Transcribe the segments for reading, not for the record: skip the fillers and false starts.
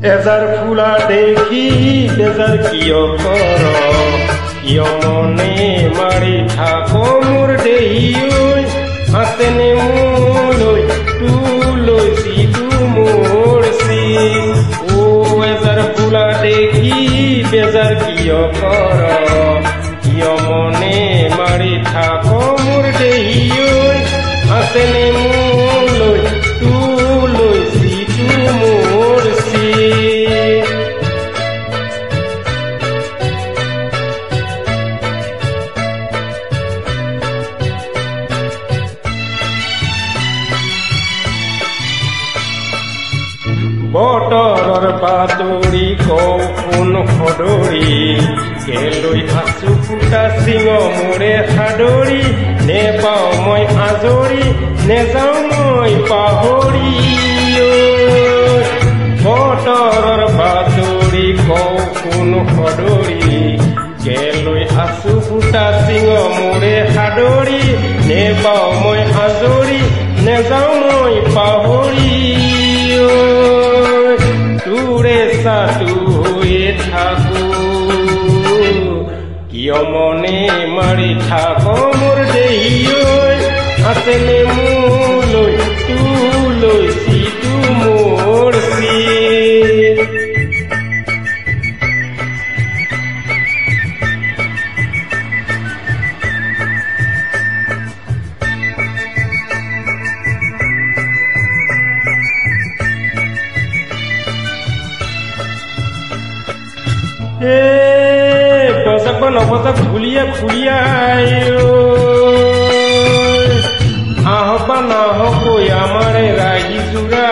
এজাৰ ফুলা দেখি বেজাৰ কিয় কৰ কিয় মনে মাৰি থাক মোৰ দেহি আছেনে মোলৈ তোলৈ সিটো মোৰ চি ও এজাৰ ফুলা দেখি বেজাৰ কিয় কৰ কিয় মনে মাৰি থাক মোৰ দেহি আছেনে মোলৈ তোলৈ সিটো মোৰ চি বতৰৰ বাতৰি কওঁ কোন সদৰি কেলৈ আছো ফুটা চিঙ মোৰে সাদৰি নেপাওঁ মই আজৰি নেযাওঁ মই পাহৰি বতৰৰ বাতৰি কওঁ কোন সদৰি কেলৈ আছো ফুটা চিঙ মোৰে সাদৰি নেপাওঁ মই আজৰি নেযাওঁ মই পাহৰি তোৰে সাধু হৈয়ে থাকো কিয় মনে মাৰি থাক মোৰ দেহি আছেনে মোলৈ তোলৈ সিটো মোৰ চি বজাব নবজাক খুলিয়া খুলিয়াই আহক বা নাহকৈ আমাৰে ৰাহি জোৰা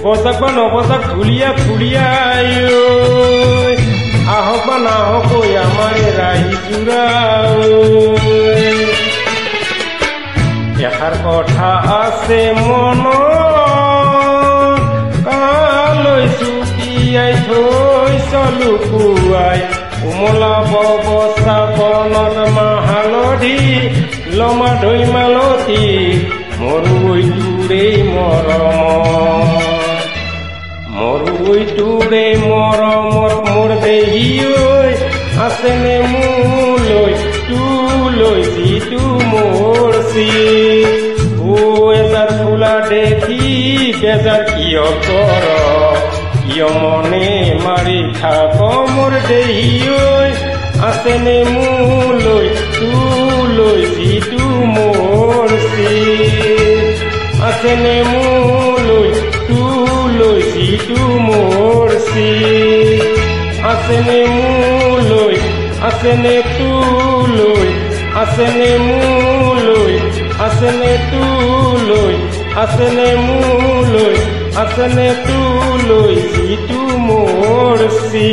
বজাব নবজাক খুলিয়া খুলিয়াই আহক বা নাহকৈ আমাৰে ৰাহি জোৰা এষাৰ কথা আছে মনত কালৈ চুটিয়াই থৈছ লুকুৱাই কোমলা ববচা বনত মাহালধি লমা ধৈ মালতী মৰুই তোৰেই মৰমত মোৰ দেহি আছেনে মোলৈ তোলৈ সিটো মোৰ চি ও এজাৰ ফুলা দেখি বেজাৰ কিয় কৰ কিয় মনে মাৰি থাক মোৰ দেহি আছেনে মোলৈ তোলৈ সিটো মোৰ চি আছেনে মোলৈ তোলৈ সিটো মোৰ চি আছেনে মোলৈ আছেনে তোলৈ আছেনে মোলৈ আছেনে তোলৈ আছেনে মোলৈ আছেনে তোলৈ সিটো মোৰ চি